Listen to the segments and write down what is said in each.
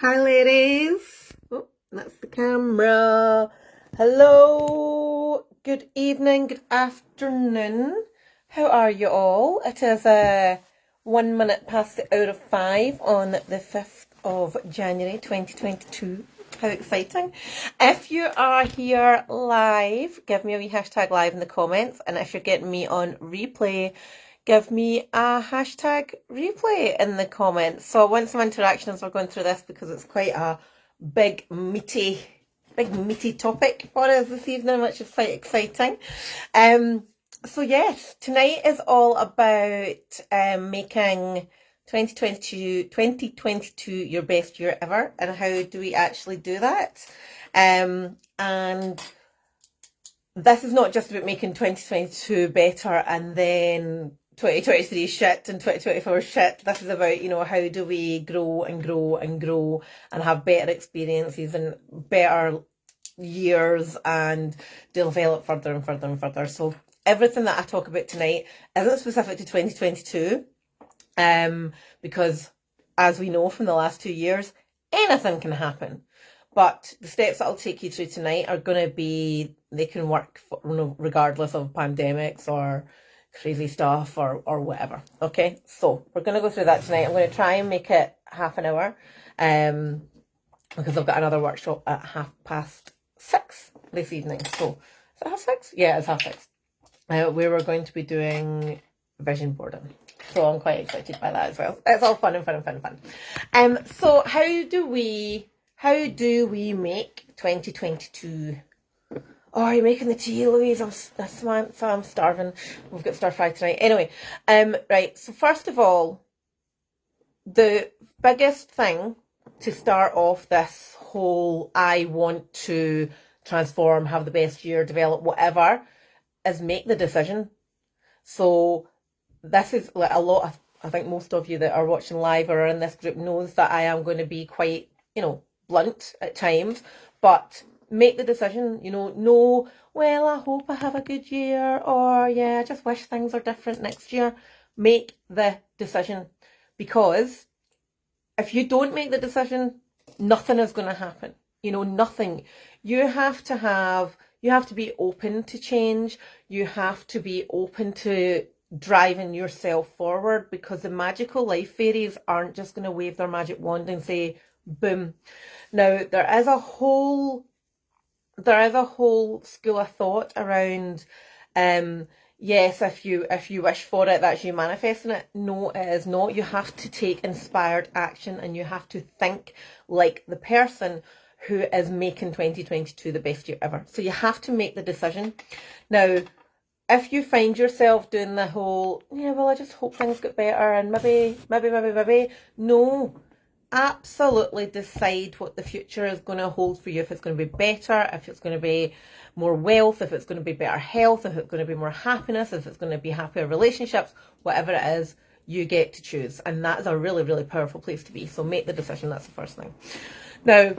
Hi, ladies. Oh, that's the camera. Hello. Good evening. Good afternoon. How are you all? It is 1 minute past the hour of 5 on the 5th of January 2022. How exciting. If you are here live, give me a wee hashtag live in the comments. And if you're getting me on replay, give me a hashtag replay in the comments. So I want some interaction as we're going through this because it's quite a big meaty topic for us this evening, which is quite exciting. So yes, tonight is all about making 2022 your best year ever, and how do we actually do that? And this is not just about making 2022 better and then 2023 shit and 2024 shit. This is about, how do we grow and grow and grow and have better experiences and better years and develop further and further and further. So everything that I talk about tonight isn't specific to 2022, because as we know from the last 2 years, anything can happen. But the steps that I'll take you through tonight are going to be, they can work regardless of pandemics or crazy stuff or whatever. Okay, so we're going to go through that tonight. I'm going to try and make it half an hour, because I've got another workshop at 6:30 this evening. So is it 6:30? Yeah, it's 6:30. We were going to be doing vision boarding. So I'm quite excited by that as well. It's all fun and fun and fun and fun. So how do we make 2022? Oh, are you making the tea, Louise? I'm starving. We've got stir fry tonight. Anyway, right. So first of all, the biggest thing to start off this whole I want to transform, have the best year, develop, whatever, is make the decision. So this is like a lot of, I think most of you that are watching live or are in this group knows that I am going to be quite, blunt at times, but make the decision, no, well, I hope I have a good year, or yeah, I just wish things are different next year. Make the decision, because if you don't make the decision, nothing is going to happen. Nothing. You have to be open to change. You have to be open to driving yourself forward, because the magical life fairies aren't just going to wave their magic wand and say, boom. Now, there is a whole school of thought around, yes, if you wish for it, that's you manifesting it. No, it is not. You have to take inspired action, and you have to think like the person who is making 2022 the best year ever. So you have to make the decision. Now, if you find yourself doing the whole, yeah, well, I just hope things get better and maybe, no, absolutely decide what the future is going to hold for you. If it's going to be better, if it's going to be more wealth, if it's going to be better health, if it's going to be more happiness, if it's going to be happier relationships, whatever it is, you get to choose. And that is a really, really powerful place to be. So make the decision. That's the first thing. Now,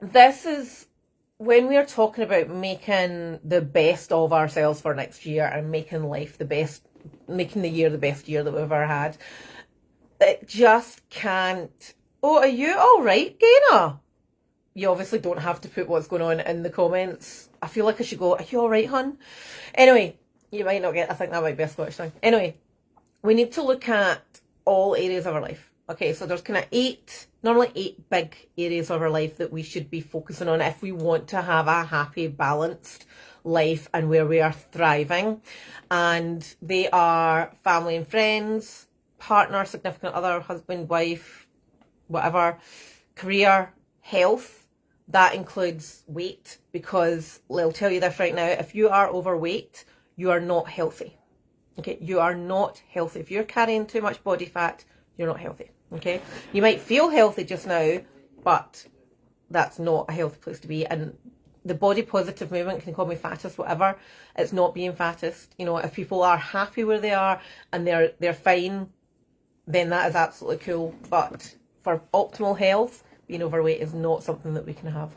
this is when we are talking about making the best of ourselves for next year and making life the best, making the year the best year that we've ever had. It just can't. Oh, are you all right, Gaina? You obviously don't have to put what's going on in the comments. I feel like I should go, are you all right, hun? Anyway, you might not get, I think that might be a Scottish thing. Anyway, we need to look at all areas of our life. Okay, so there's kind of normally eight big areas of our life that we should be focusing on if we want to have a happy, balanced life and where we are thriving. And they are family and friends, partner, significant other, husband, wife, whatever, career, health. That includes weight, because I'll tell you this right now, if you are overweight, you are not healthy. Okay, you are not healthy. If you're carrying too much body fat, you're not healthy. Okay, you might feel healthy just now, but that's not a healthy place to be. And the body positive movement can call me fattest, whatever. It's not being fattest. If people are happy where they are and they're fine, then that is absolutely cool. But for optimal health, being overweight is not something that we can have.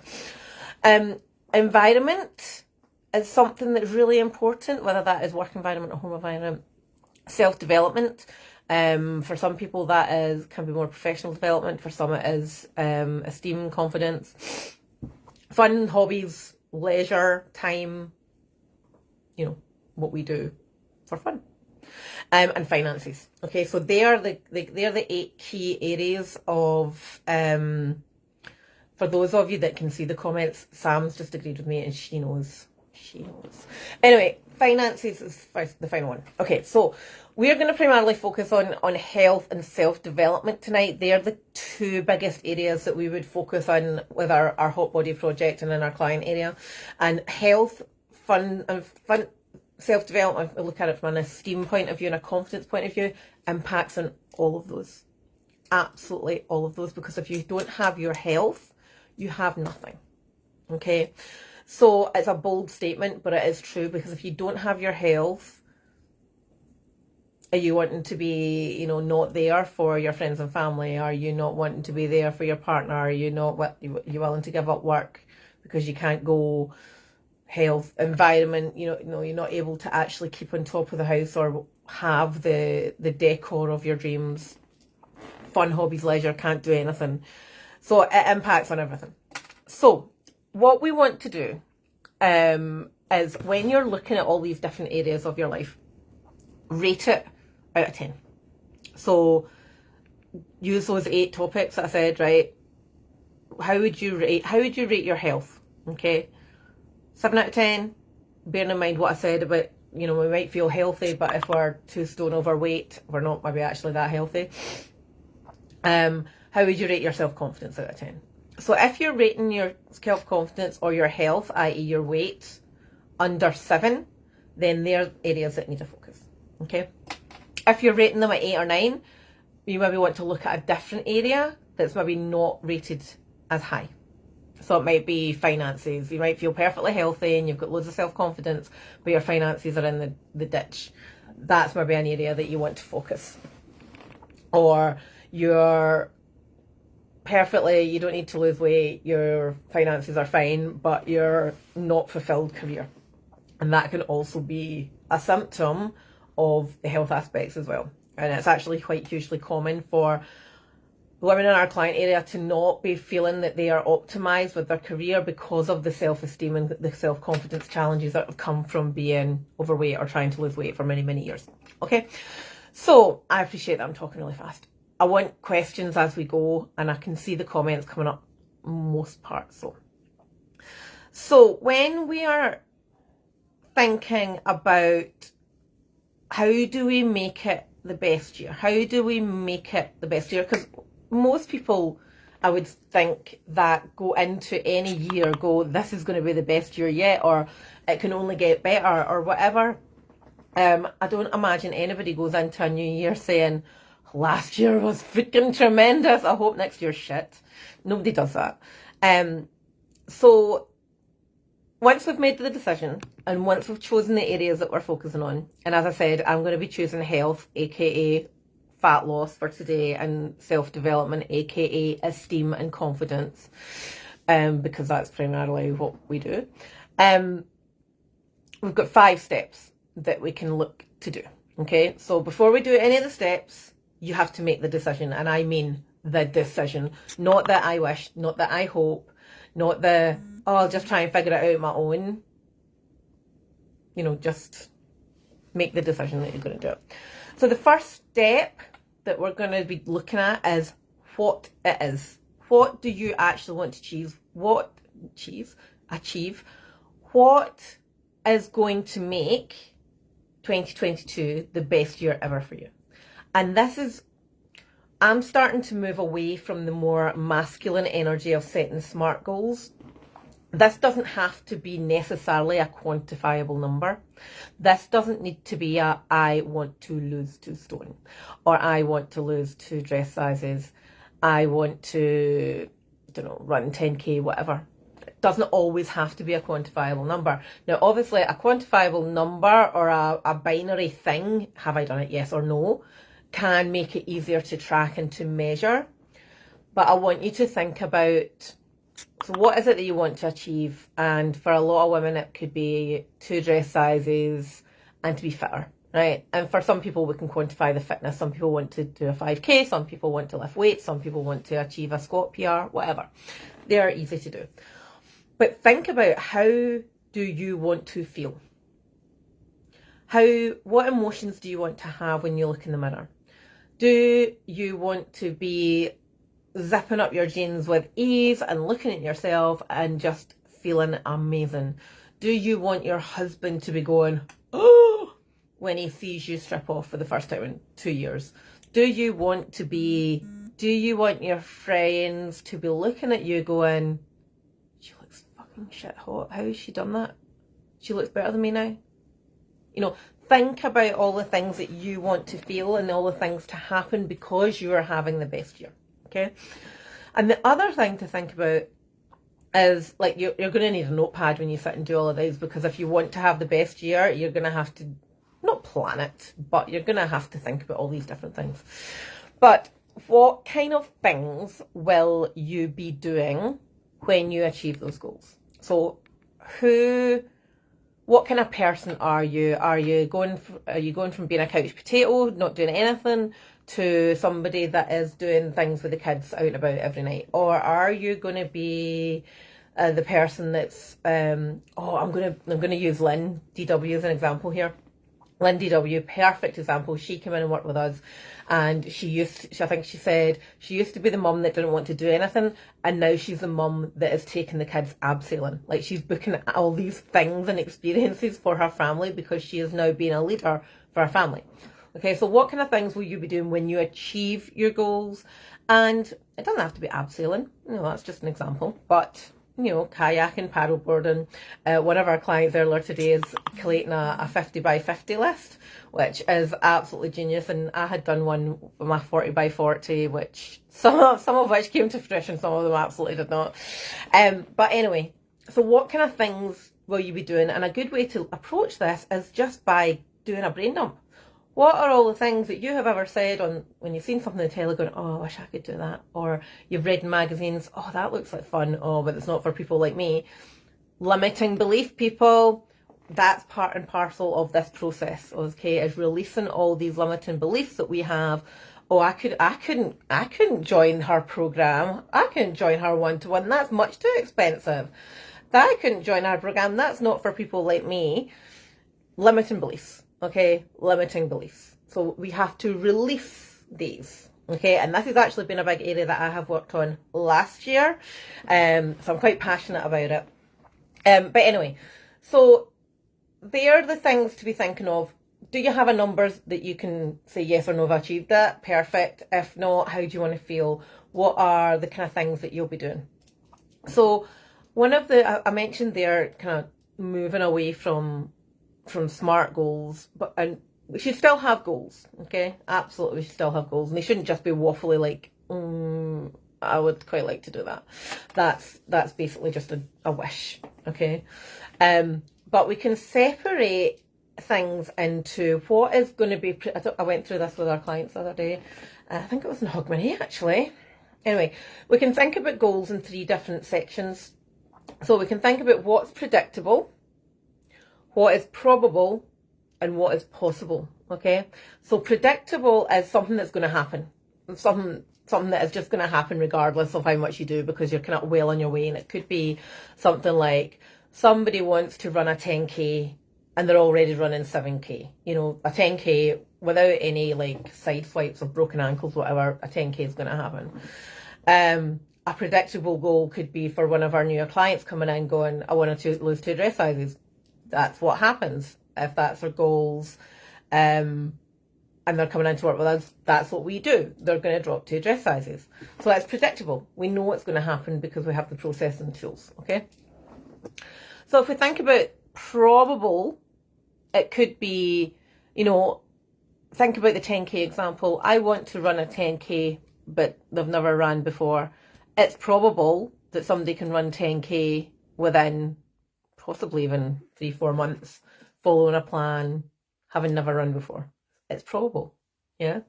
Environment is something that's really important, whether that is work environment or home environment. Self-development. For some people that can be more professional development. For some it is esteem and confidence. Fun, hobbies, leisure, time, what we do for fun. And finances. Okay, so they are the 8 key areas of, for those of you that can see the comments, Sam's just agreed with me and she knows. Anyway, finances is the final one. Okay, so we're going to primarily focus on health and self-development tonight. They are the 2 biggest areas that we would focus on with our Hot Body project and in our client area. And health, fun, self-development, if we look at it from an esteem point of view and a confidence point of view, impacts on all of those. Absolutely all of those, because if you don't have your health, you have nothing. Okay, so it's a bold statement, but it is true, because if you don't have your health, are you wanting to be, not there for your friends and family? Are you not wanting to be there for your partner? Are you not you willing to give up work because you can't go? Health, environment, you're not able to actually keep on top of the house or have the decor of your dreams. Fun, hobbies, leisure, can't do anything. So it impacts on everything. So what we want to do is, when you're looking at all these different areas of your life, rate it out of 10. So use those 8 topics that I said, right? How would you rate your health? Okay, 7 out of 10, bearing in mind what I said about, we might feel healthy, but if we're 2 stone overweight, we're not maybe actually that healthy. How would you rate your self-confidence out of 10? So if you're rating your self-confidence or your health, i.e. your weight, under 7, then they're areas that need a focus. Okay. If you're rating them at 8 or 9, you maybe want to look at a different area that's maybe not rated as high. So it might be finances. You might feel perfectly healthy and you've got loads of self-confidence, but your finances are in the ditch. That's maybe an area that you want to focus. Or you're you don't need to lose weight, your finances are fine, but you're not fulfilled career. And that can also be a symptom of the health aspects as well. And it's actually quite hugely common for women in our client area to not be feeling that they are optimized with their career because of the self-esteem and the self-confidence challenges that have come from being overweight or trying to lose weight for many, many years. Okay, so I appreciate that I'm talking really fast. I want questions as we go, and I can see the comments coming up most parts. So when we are thinking about how do we make it the best year, how do we make it the best year, because most people, I would think, that go into any year this is going to be the best year yet, or it can only get better, or whatever. I don't imagine anybody goes into a new year saying, last year was freaking tremendous, I hope next year's shit. Nobody does that. So once we've made the decision and once we've chosen the areas that we're focusing on, and as I said, I'm going to be choosing health, aka fat loss for today, and self-development, aka esteem and confidence, because that's primarily what we do. We've got 5 steps that we can look to do. Okay, so before we do any of the steps, you have to make the decision, and I mean the decision, not that I wish, not that I hope, not the, I'll just try and figure it out on my own. Just make the decision that you're going to do it. So the first step that we're going to be looking at is what it is. What do you actually want to achieve? Achieve? What is going to make 2022 the best year ever for you? And I'm starting to move away from the more masculine energy of setting SMART goals. This doesn't have to be necessarily a quantifiable number. This doesn't need to be I want to lose 2 stone, or I want to lose 2 dress sizes, I want to, run 10k, whatever. It doesn't always have to be a quantifiable number. Now, obviously, a quantifiable number or a binary thing, have I done it, yes or no, can make it easier to track and to measure. But I want you to think about, so what is it that you want to achieve? And for a lot of women, it could be 2 dress sizes and to be fitter. right? And for some people, we can quantify the fitness. Some people want to do a 5K, some people want to lift weights, some people want to achieve a squat PR, whatever. They're easy to do. But think about, how do you want to feel? What emotions do you want to have when you look in the mirror? Do you want to be zipping up your jeans with ease and looking at yourself and just feeling amazing? Do you want your husband to be going, oh, when he sees you strip off for the first time in 2 years? Do you want your friends to be looking at you going, she looks fucking shit hot, how has she done that? She looks better than me now. You know, think about all the things that you want to feel and all the things to happen because you are having the best year, okay? And the other thing to think about is, like, you're going to need a notepad when you sit and do all of these, because if you want to have the best year, you're going to have to, not plan it, but you're going to have to think about all these different things. But what kind of things will you be doing when you achieve those goals? So what kind of person are you? Are you going from being a couch potato, not doing anything, to somebody that is doing things with the kids out and about every night? Or are you going to be the person that's I'm going to use Lynn DW as an example here. Lynn DW, perfect example. She came in and worked with us, and I think she said she used to be the mum that didn't want to do anything, and now she's the mum that is taking the kids abseiling. Like, she's booking all these things and experiences for her family because she is now being a leader for her family. Okay, so what kind of things will you be doing when you achieve your goals? And it doesn't have to be abseiling, that's just an example, but kayaking, paddleboarding. One of our clients earlier today is collating a 50 by 50 list, which is absolutely genius. And I had done one for my 40 by 40, which some of which came to fruition, some of them absolutely did not. But anyway, so what kind of things will you be doing? And a good way to approach this is just by doing a brain dump. What are all the things that you have ever said when you've seen something on the telly going, oh, I wish I could do that? Or you've read in magazines, oh, that looks like fun. Oh, but it's not for people like me. Limiting belief, people. That's part and parcel of this process, okay, is releasing all these limiting beliefs that we have. Oh, I couldn't join her program. I couldn't join her one-to-one. That's much too expensive. I couldn't join her program. That's not for people like me. Limiting beliefs. Okay, limiting beliefs. So we have to release these. Okay, and this has actually been a big area that I have worked on last year. So I'm quite passionate about it. But anyway, so they're the things to be thinking of. Do you have a numbers that you can say yes or no, I've achieved that? Perfect. If not, how do you want to feel? What are the kind of things that you'll be doing? So one of I mentioned there, kind of moving away from SMART goals, and we should still have goals, okay? Absolutely, we should still have goals, and they shouldn't just be waffly like, I would quite like to do that. That's basically just a wish, okay? But we can separate things into what is going to be, I went through this with our clients the other day, I think it was in Hogmanay actually. Anyway, we can think about goals in 3 different sections. So we can think about what's predictable, what is probable, and what is possible, okay? So predictable is something that's going to happen. Something that is just going to happen regardless of how much you do, because you're kind of well on your way. And it could be something like somebody wants to run a 10K and they're already running 7K. A 10K without any like side swipes of broken ankles, whatever, a 10K is going to happen. A predictable goal could be for one of our newer clients coming in going, I want to lose 2 dress sizes. That's what happens if that's our goals, and they're coming in to work with us. That's what we do. They're going to drop 2 dress sizes. So that's predictable. We know it's going to happen because we have the process and tools, okay? So if we think about probable, it could be, think about the 10K example. I want to run a 10K, but they've never ran before. It's probable that somebody can run 10K within possibly even 3-4 months, following a plan, having never run before. It's probable, yeah?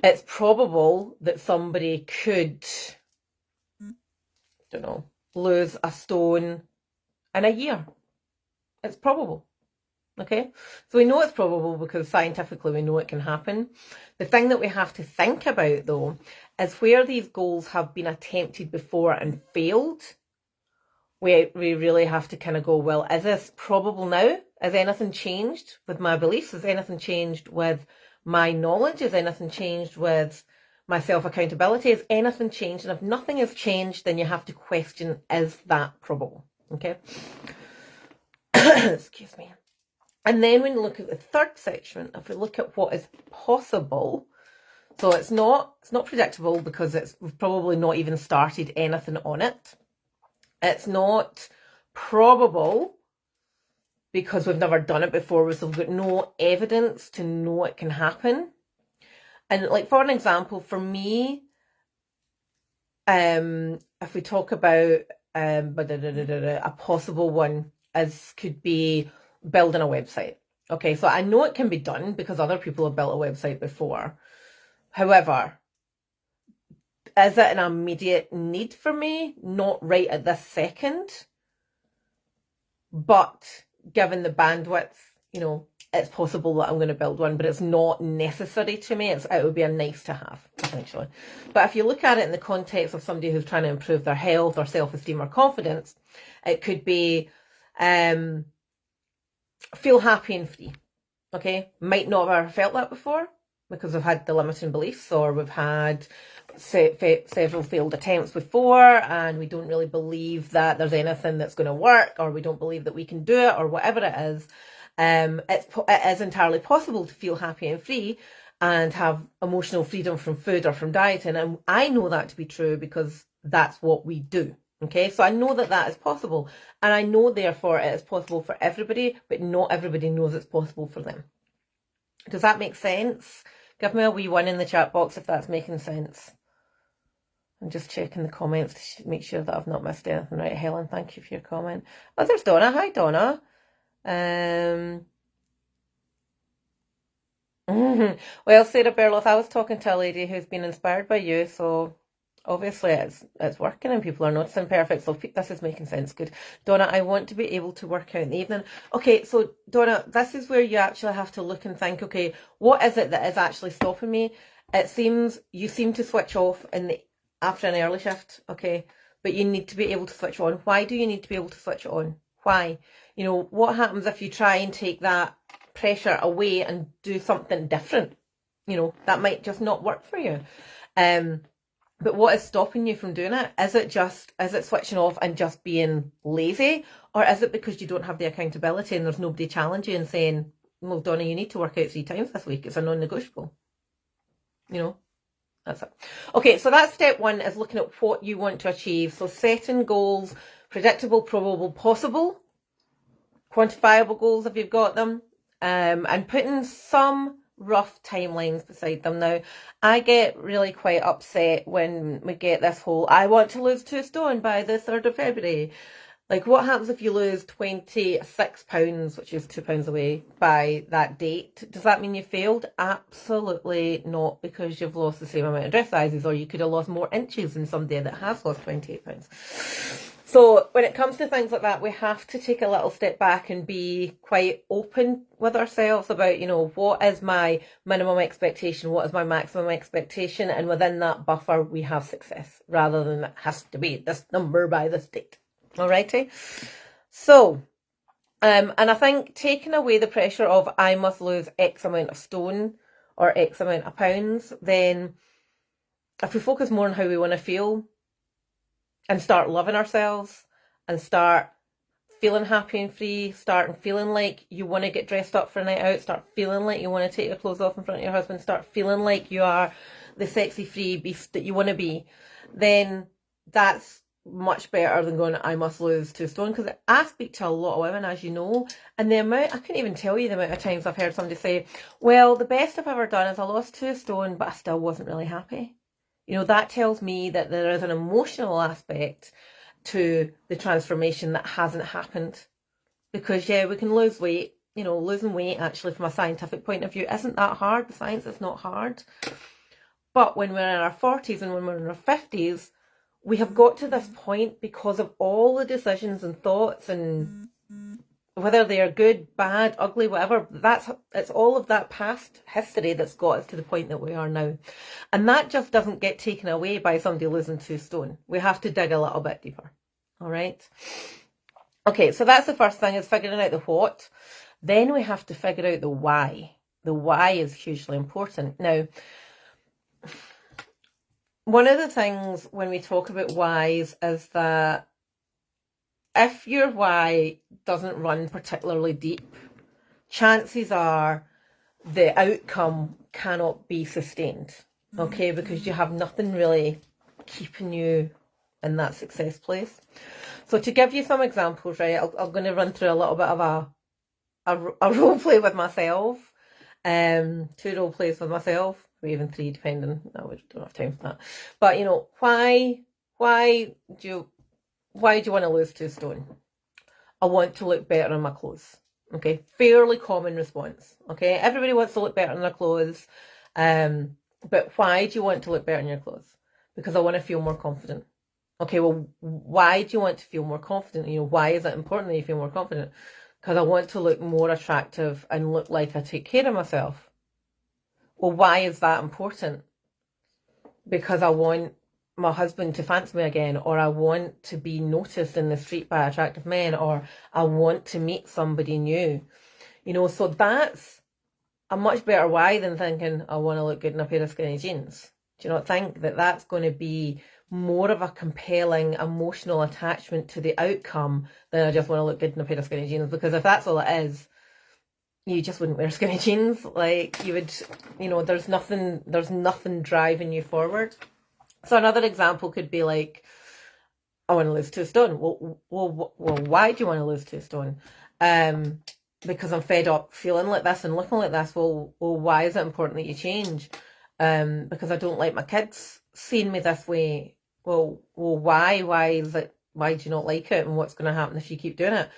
It's probable that somebody could, lose a stone in a year. It's probable, Okay, so we know it's probable because scientifically we know it can happen. The thing that we have to think about, though, is where these goals have been attempted before and failed. We really have to kind of go, well, is this probable now? Has anything changed with my beliefs? Has anything changed with my knowledge? Has anything changed with my self-accountability? Has anything changed? And if nothing has changed, then you have to question, is that probable? Okay. Excuse me. And then when you look at the third section, if we look at what is possible, so it's not predictable because we've probably not even started anything on it. It's not probable because we've never done it before, so we've got no evidence to know it can happen. And like, for an example, for me, if we talk about a possible one could be building a website. Okay, so I know it can be done because other people have built a website before. However, is it an immediate need for me? Not right at this second. But given the bandwidth, it's possible that I'm going to build one, but it's not necessary to me. It would be a nice to have, essentially. But if you look at it in the context of somebody who's trying to improve their health or self-esteem or confidence, it could be feel happy and free. Okay, might not have ever felt that before because we've had the limiting beliefs, or we've had several failed attempts before, and we don't really believe that there's anything that's going to work, or we don't believe that we can do it, or whatever it is. It is entirely possible to feel happy and free and have emotional freedom from food or from dieting, and I know that to be true because that's what we do. Okay, so I know that is possible, and I know therefore it is possible for everybody, but not everybody knows it's possible for them. Does that make sense? Give me a wee one in the chat box if that's making sense. I'm just checking the comments to make sure that I've not missed anything. Right, Helen, thank you for your comment. Oh, there's Donna. Hi, Donna. Well, Sarah Berloff, I was talking to a lady who's been inspired by you, so obviously it's working and people are noticing. Perfect. So this is making sense. Good. Donna, I want to be able to work out in the evening. Okay, so Donna, this is where you actually have to look and think, okay, what is it that is actually stopping me? It seems you seem to switch off after an early shift, okay, but you need to be able to switch on. Why do you need to be able to switch on? Why? What happens if you try and take that pressure away and do something different? That might just not work for you. But what is stopping you from doing it? Is it switching off and just being lazy? Or is it because you don't have the accountability and there's nobody challenging you and saying, well, Donna, you need to work out 3 times this week. It's a non-negotiable. That's it. Okay, so that's step 1, is looking at what you want to achieve. So setting goals, predictable, probable, possible, quantifiable goals if you've got them, and putting some rough timelines beside them. Now, I get really quite upset when we get this whole, I want to lose 2 stone by the 3rd of February. Like, what happens if you lose 26 pounds, which is 2 pounds away, by that date? Does that mean you failed? Absolutely not, because you've lost the same amount of dress sizes, or you could have lost more inches than somebody that has lost 28 pounds. So when it comes to things like that, we have to take a little step back and be quite open with ourselves about, what is my minimum expectation? What is my maximum expectation? And within that buffer, we have success, rather than it has to be this number by this date. Alrighty. So, and I think taking away the pressure of I must lose X amount of stone or X amount of pounds, then if we focus more on how we want to feel and start loving ourselves and start feeling happy and free, start feeling like you want to get dressed up for a night out, start feeling like you want to take your clothes off in front of your husband, start feeling like you are the sexy free beast that you want to be, then that's much better than going, I must lose 2 stone. Because I speak to a lot of women, as you know, and the amount, I couldn't even tell you the amount of times I've heard somebody say, well, the best I've ever done is I lost 2 stone, but I still wasn't really happy. That tells me that there is an emotional aspect to the transformation that hasn't happened. Because, yeah, we can lose weight. Losing weight, actually, from a scientific point of view, isn't that hard. The science is not hard. But when we're in our 40s and when we're in our 50s, we have got to this point because of all the decisions and thoughts and whether they are good, bad, ugly, whatever, it's all of that past history that's got us to the point that we are now. And that just doesn't get taken away by somebody losing 2 stone. We have to dig a little bit deeper. All right. Okay, so that's the first thing, is figuring out the what. Then we have to figure out the why. The why is hugely important. Now, one of the things when we talk about whys is that if your why doesn't run particularly deep, chances are the outcome cannot be sustained, okay? Because you have nothing really keeping you in that success place. So to give you some examples, right, I'm going to run through a little bit of a role play with myself, 2 role plays with myself, or even 3 depending. No, we don't have time for that. But you know, why do you want to lose 2 stone? I want to look better in my clothes. Okay, fairly common response. Okay, everybody wants to look better in their clothes, but why do you want to look better in your clothes? Because I want to feel more confident. Okay, well, why do you want to feel more confident? You know, why is it important that you feel more confident? Because I want to look more attractive and look like I take care of myself. Well, why is that important? Because I want my husband to fancy me again, or I want to be noticed in the street by attractive men, or I want to meet somebody new. You know, so that's a much better why than thinking I want to look good in a pair of skinny jeans. Do you not think that that's going to be more of a compelling emotional attachment to the outcome than I just want to look good in a pair of skinny jeans? Because if that's all it is, you just wouldn't wear skinny jeans. Like, you would, you know, there's nothing driving you forward. So another example could be like, I want to lose 2 stone. Well, why do you want to lose 2 stone? Because I'm fed up feeling like this and looking like this. Well, why is it important that you change? Because I don't like my kids seeing me this way. Well, why? Why is it? Why do you not like it? And what's going to happen if you keep doing it?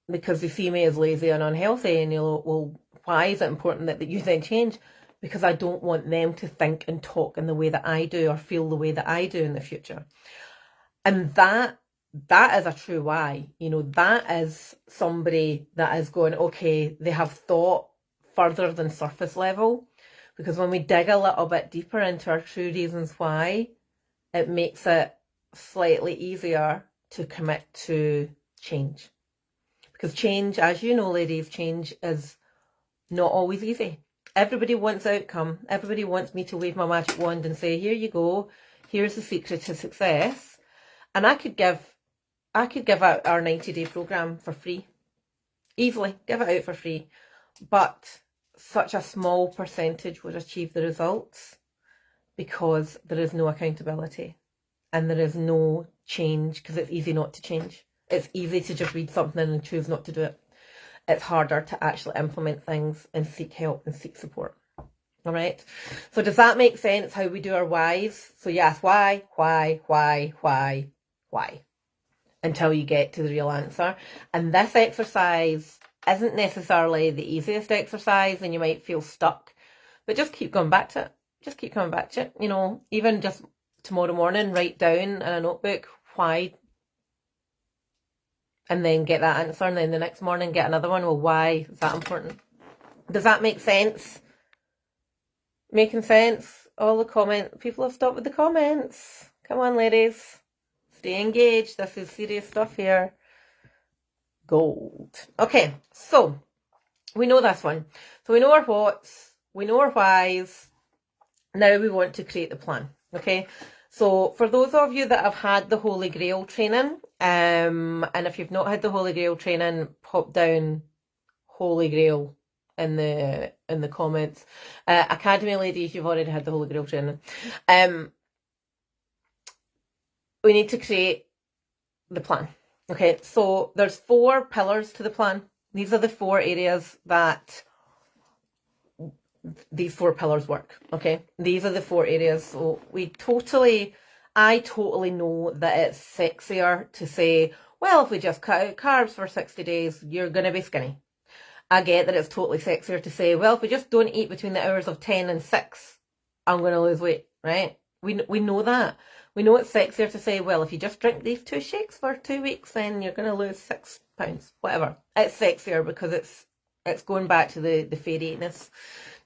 Because they see me as lazy and unhealthy. And you'll, well, why is it important that you then change? Because I don't want them to think and talk in the way that I do, or feel the way that I do in the future. And that is a true why. You know, that is somebody that is going, okay, they have thought further than surface level. Because when we dig a little bit deeper into our true reasons why, it makes it slightly easier to commit to change. Because change, as you know, ladies, change is not always easy. Everybody wants outcome. Everybody wants me to wave my magic wand and say, here you go, here's the secret to success. And I could give out our 90-day program for free. Easily, give it out for free. But such a small percentage would achieve the results, because there is no accountability and there is no change, because it's easy not to change. It's easy to just read something and choose not to do it. It's harder to actually implement things and seek help and seek support. All right. So does that make sense how we do our whys? So yes, why, until you get to the real answer. And this exercise isn't necessarily the easiest exercise, and you might feel stuck, but just keep going back to it. Just keep coming back to it. You know, even just tomorrow morning, write down in a notebook why, and then get that answer, and then the next morning get another one. Well, why is that important? Does that make sense? Making sense? All the comment people have stopped with the comments. Come on, ladies, stay engaged. This is serious stuff here. Gold. Okay, so we know this one. So we know our whats, we know our whys. Now we want to create the plan. Okay, so for those of you that have had the Holy Grail training, and if you've not had the Holy Grail training, pop down Holy Grail in the comments. Academy ladies, you've already had the Holy Grail training. We need to create the plan. Okay, so there's 4 pillars to the plan. These are the 4 areas that these 4 pillars work. Okay, these are the 4 areas. So I totally know that it's sexier to say, well, if we just cut out carbs for 60 days, you're going to be skinny. I get that it's totally sexier to say, well, if we just don't eat between the hours of 10 and 6, I'm going to lose weight, right? We know that. We know it's sexier to say, well, if you just drink these 2 shakes for 2 weeks, then you're going to lose 6 pounds, whatever. It's sexier because it's going back to the fairyness.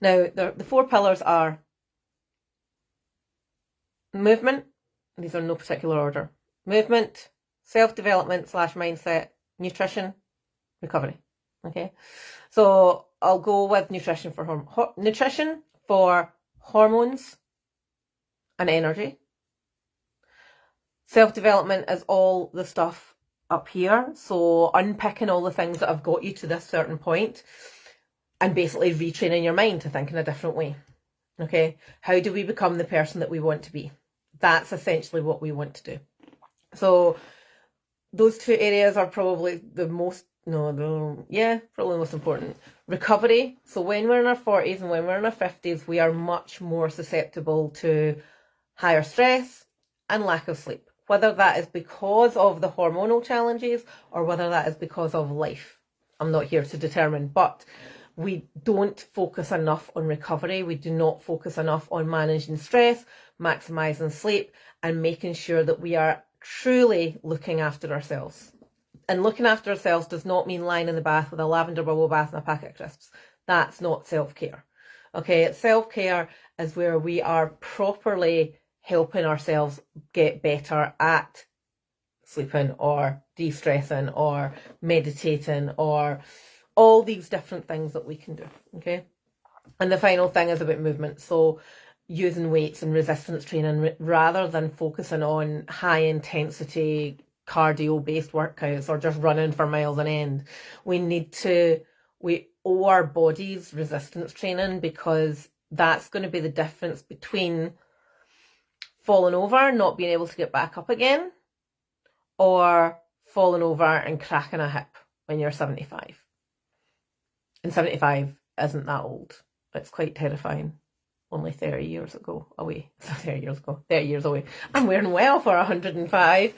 Now, the 4 pillars are movement. These are no particular order. Movement, self-development / mindset, nutrition, recovery. Okay, so I'll go with nutrition for hormones and energy. Self-development is all the stuff up here. So unpicking all the things that have got you to this certain point and basically retraining your mind to think in a different way. Okay, how do we become the person that we want to be? That's essentially what we want to do. So those 2 areas are probably probably the most important. Recovery. So when we're in our 40s and when we're in our 50s, we are much more susceptible to higher stress and lack of sleep. Whether that is because of the hormonal challenges or whether that is because of life, I'm not here to determine, but we don't focus enough on recovery. We do not focus enough on managing stress, maximizing sleep, and making sure that we are truly looking after ourselves. And looking after ourselves does not mean lying in the bath with a lavender bubble bath and a packet of crisps. That's not self-care. Okay, self-care is where we are properly helping ourselves get better at sleeping or de-stressing or meditating or all these different things that we can do. Okay, and the final thing is about movement. So using weights and resistance training rather than focusing on high intensity cardio based workouts or just running for miles on end. We owe our bodies resistance training, because that's going to be the difference between falling over, not being able to get back up again, or falling over and cracking a hip when you're 75. And 75 isn't that old. It's quite terrifying. Only 30 years away. 30 years away. I'm wearing well for 105.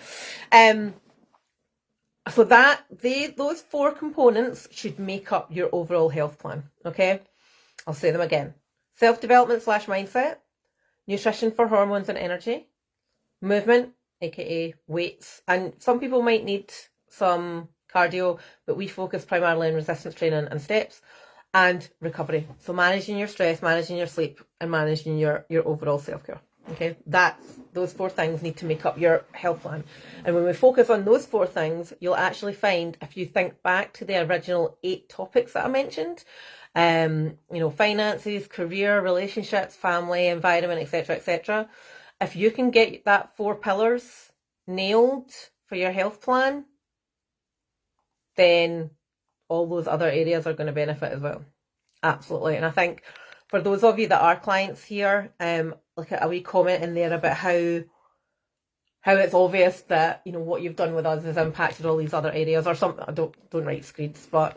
So those 4 components should make up your overall health plan. Okay, I'll say them again. Self-development / mindset, nutrition for hormones and energy, movement, aka weights, and some people might need some cardio, but we focus primarily on resistance training and steps, and recovery. So managing your stress, managing your sleep, and managing your overall self-care. Okay, those 4 things need to make up your health plan. And when we focus on those 4 things, you'll actually find, if you think back to the original 8 topics that I mentioned, finances, career, relationships, family, environment, etc., if you can get that 4 pillars nailed for your health plan, then all those other areas are going to benefit as well. Absolutely. And I think for those of you that are clients here, look at a wee comment in there about how it's obvious that what you've done with us has impacted all these other areas or something. I don't write screeds, but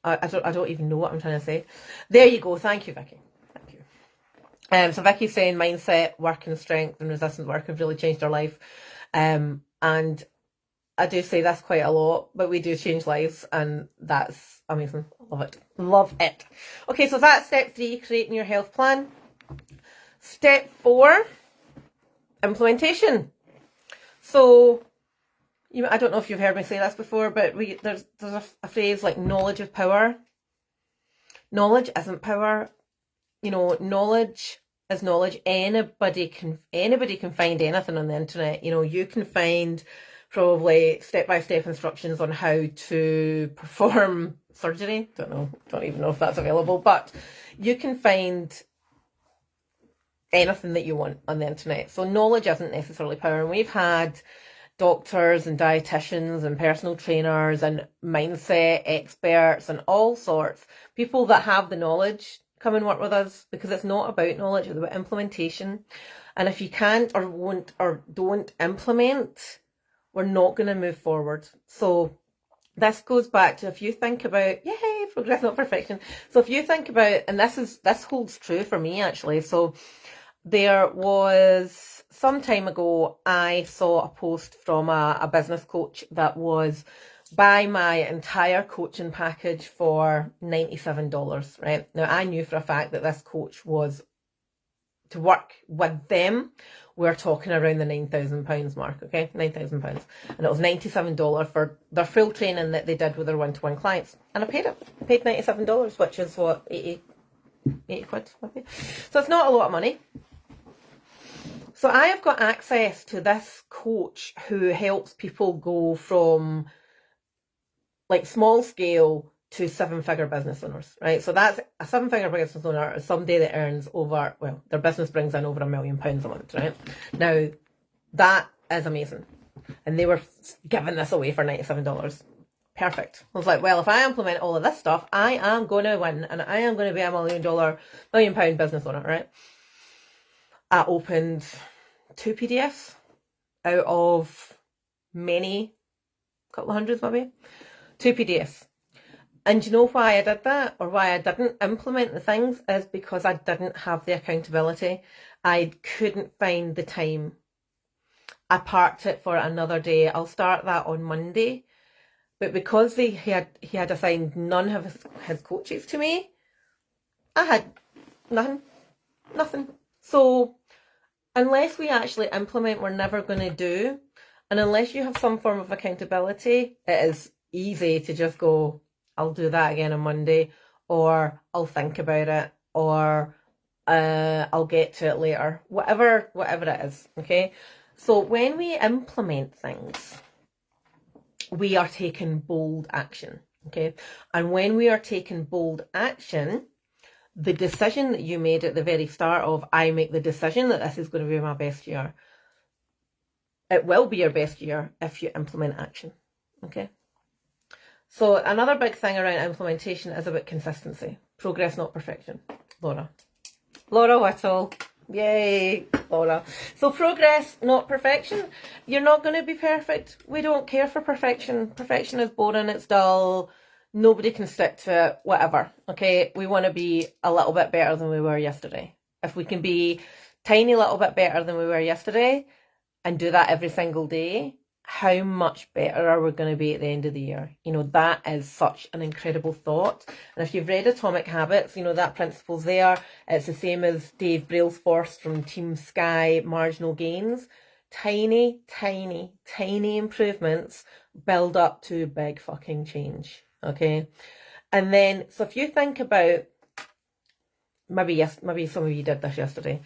I don't even know what I'm trying to say. There you go. Thank you, Vicky. Thank you. So Vicky's saying mindset, work and strength and resistance work have really changed our life. And I do say that's quite a lot, but we do change lives, and that's amazing. Love it. Love it. Okay, so that's step 3, creating your health plan. Step 4, implementation. So, I don't know if you've heard me say this before, but there's a phrase like knowledge of power. Knowledge isn't power. Knowledge is knowledge. Anybody can find anything on the internet. You can find probably step-by-step instructions on how to perform surgery. Don't even know if that's available, but you can find anything that you want on the internet. So knowledge isn't necessarily power. And we've had doctors and dietitians and personal trainers and mindset experts and all sorts, people that have the knowledge come and work with us, because it's not about knowledge, it's about implementation. And if you can't or won't or don't implement, we're not going to move forward. So this goes back to, if you think about, yay, progress, not perfection. So if you think about, and this holds true for me actually. So there was some time ago, I saw a post from a business coach that was buy my entire coaching package for $97, right? Now I knew for a fact that this coach was to work with them, we're talking around the £9,000 mark, okay? £9,000. And it was $97 for their full training that they did with their one-to-one clients. And I paid it. I paid $97, which is what, 80 quid, maybe? So it's not a lot of money. So I have got access to this coach who helps people go from like small scale to 7-figure business owners, right? So that's a 7-figure business owner is somebody that earns over, well, their business brings in over £1 million a month, right? Now, that is amazing. And they were giving this away for $97. Perfect. I was like, well, if I implement all of this stuff, I am going to win and I am going to be a £1 million business owner, right? I opened 2 PDFs out of many, couple of hundreds maybe, 2 PDFs. And you know why I did that, or why I didn't implement the things, is because I didn't have the accountability. I couldn't find the time. I parked it for another day. I'll start that on Monday. But because he had assigned none of his coaches to me, I had nothing. So unless we actually implement, we're never going to do. And unless you have some form of accountability, it is easy to just go, I'll do that again on Monday, or I'll think about it, or I'll get to it later, whatever it is, okay? So when we implement things, we are taking bold action, okay? And when we are taking bold action, the decision that you made at the very start of, I make the decision that this is going to be my best year, it will be your best year if you implement action, okay? So another big thing around implementation is about consistency. Progress, not perfection. Laura Whittle. Yay, Laura. So progress, not perfection. You're not going to be perfect. We don't care for perfection. Perfection is boring, it's dull. Nobody can stick to it, whatever. Okay, we want to be a little bit better than we were yesterday. If we can be tiny little bit better than we were yesterday and do that every single day, how much better are we going to be at the end of the year? You know, that is such an incredible thought. And if you've read Atomic Habits, you know, that principle's there. It's the same as Dave Brailsford from Team Sky, marginal gains. Tiny, tiny, tiny improvements build up to big fucking change. Okay. And then, so if you think about, maybe some of you did this yesterday.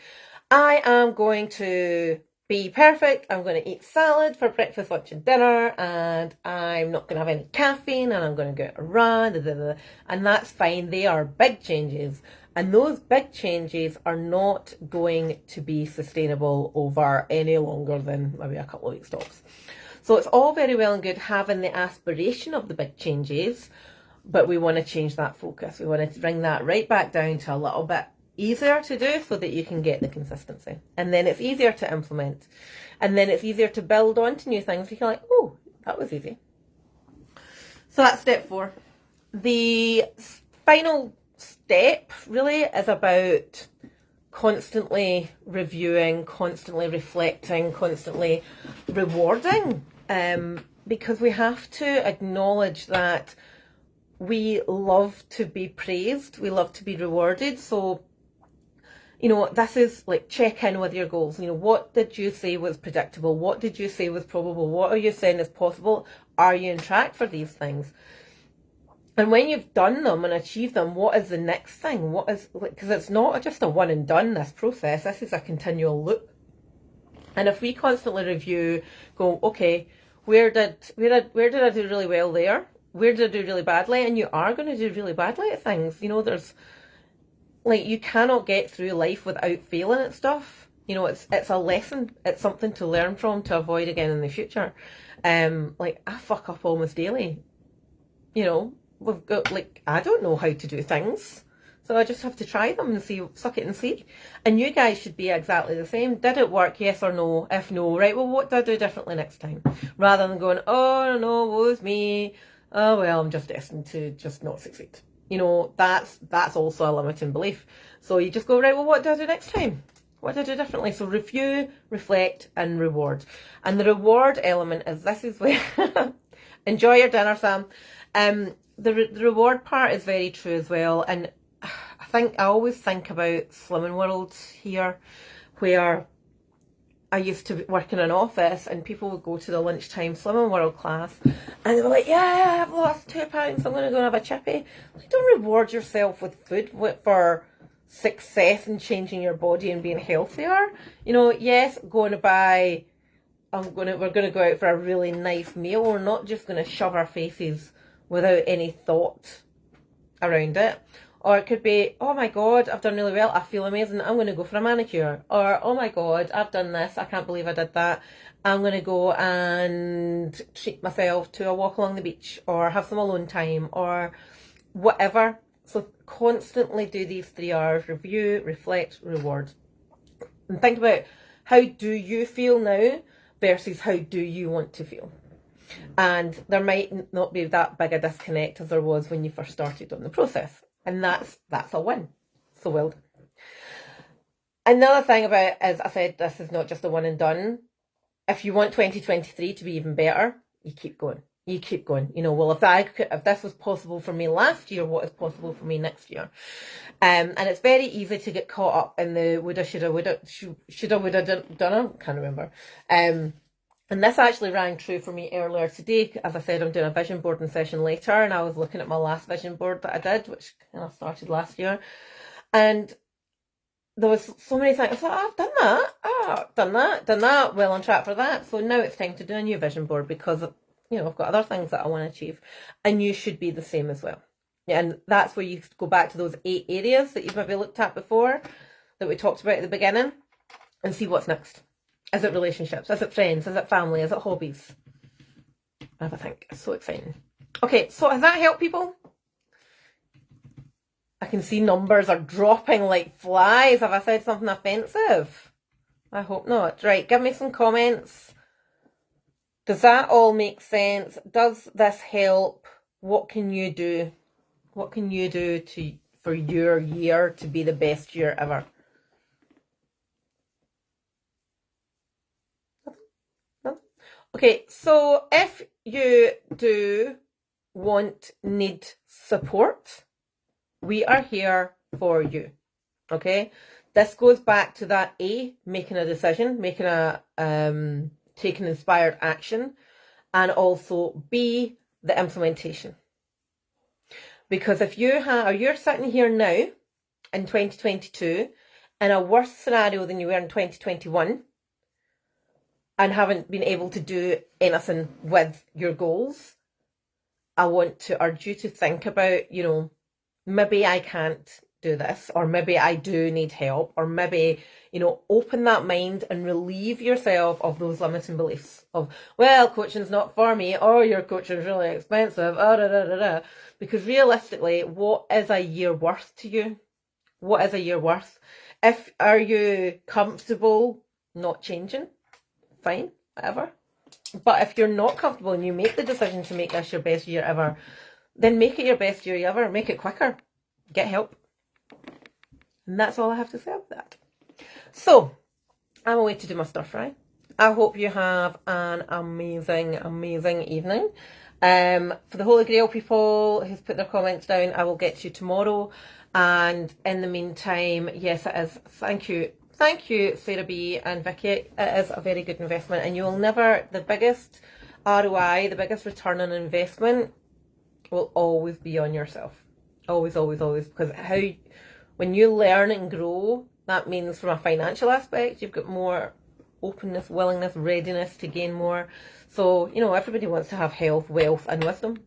I am going to be perfect. I'm going to eat salad for breakfast, lunch and dinner, and I'm not going to have any caffeine, and I'm going to go out a run, and that's fine. They are big changes, and those big changes are not going to be sustainable over any longer than maybe a couple of weeks tops. So it's all very well and good having the aspiration of the big changes, but we want to change that focus. We want to bring that right back down to a little bit easier to do so that you can get the consistency. And then it's easier to implement. And then it's easier to build onto new things. You're like, oh, that was easy. So that's step 4. The final step really is about constantly reviewing, constantly reflecting, constantly rewarding. Because we have to acknowledge that we love to be praised. We love to be rewarded. So you know, this is like check in with your goals. You know, what did you say was predictable? What did you say was probable? What are you saying is possible? Are you on track for these things? And when you've done them and achieved them, what is the next thing? What is, because it's not just a one and done, this process. This is a continual loop. And if we constantly review, go, okay, where did I do really well there? Where did I do really badly? And you are going to do really badly at things. You know, there's, like, you cannot get through life without failing at stuff. You know, it's a lesson. It's something to learn from, to avoid again in the future. Like, I fuck up almost daily. You know, we've got, like, I don't know how to do things. So I just have to try them and see, suck it and see. And you guys should be exactly the same. Did it work? Yes or no? If no, right, well, what do I do differently next time? Rather than going, oh, no, woe's me. Oh, well, I'm just destined to just not succeed. You know, that's also a limiting belief. So you just go, right, well, what do I do next time? What do I do differently? So review, reflect, and reward. And the reward element is, this is where, enjoy your dinner, Sam. The reward part is very true as well. And I I always think about Slimming World here, where I used to work in an office and people would go to the lunchtime Slimming World class and they were like, yeah, I've lost 2 pounds, I'm going to go and have a chippy. You don't reward yourself with food for success and changing your body and being healthier. You know, yes, we're going to go out for a really nice meal. We're not just going to shove our faces without any thought around it. Or it could be, oh my God, I've done really well, I feel amazing, I'm going to go for a manicure. Or, oh my God, I've done this, I can't believe I did that, I'm going to go and treat myself to a walk along the beach, or have some alone time, or whatever. So constantly do these 3 R's: review, reflect, reward. And think about, how do you feel now versus how do you want to feel? And there might not be that big a disconnect as there was when you first started on the process. And that's a win. So well done. Another thing about it, as I said, this is not just a one and done. If you want 2023 to be even better, you keep going. You keep going. You know, well, if this was possible for me last year, what is possible for me next year? And it's very easy to get caught up in the woulda, shoulda, woulda, done. Can't remember. And this actually rang true for me earlier today. As I said, I'm doing a vision boarding session later, and I was looking at my last vision board that I did, which kind of started last year. And there was so many things. I thought, I've done that, done that, well on track for that. So now it's time to do a new vision board because, you know, I've got other things that I want to achieve. And you should be the same as well. Yeah, and that's where you go back to those 8 areas that you've maybe looked at before, that we talked about at the beginning, and see what's next. Is it relationships? Is it friends? Is it family? Is it hobbies? I have a think. It's so exciting. Okay, so has that helped people? I can see numbers are dropping like flies. Have I said something offensive? I hope not. Right, give me some comments. Does that all make sense? Does this help? What can you do? What can you do for your year to be the best year ever? Okay, so if you do need support, we are here for you. Okay, this goes back to that A, making a decision, taking inspired action, and also B, the implementation. Because if you're sitting here now in 2022 in a worse scenario than you were in 2021, and haven't been able to do anything with your goals, I want to urge you to think about, you know, maybe I can't do this, or maybe I do need help, or maybe, you know, open that mind and relieve yourself of those limiting beliefs of, well, coaching's not for me, or your coaching's really expensive, because realistically, what is a year worth to you? What is a year worth? Are you comfortable not changing? Fine, whatever. But if you're not comfortable and you make the decision to make this your best year ever, then make it your best year ever. Make it quicker. Get help. And that's all I have to say about that. So, I'm away to do my stir fry. I hope you have an amazing, amazing evening. For the Holy Grail people who's put their comments down, I will get to you tomorrow. And in the meantime, yes, it is. Thank you, Sarah B and Vicky. It is a very good investment, and you will never, the biggest ROI, the biggest return on investment will always be on yourself. Always, always, always. Because when you learn and grow, that means from a financial aspect, you've got more openness, willingness, readiness to gain more. So, you know, everybody wants to have health, wealth, and wisdom.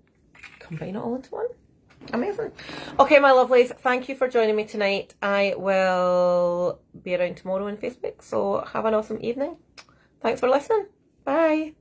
Combine it all into one. Amazing. Okay, my lovelies, thank you for joining me tonight. I will be around tomorrow on Facebook, so have an awesome evening. Thanks for listening. Bye.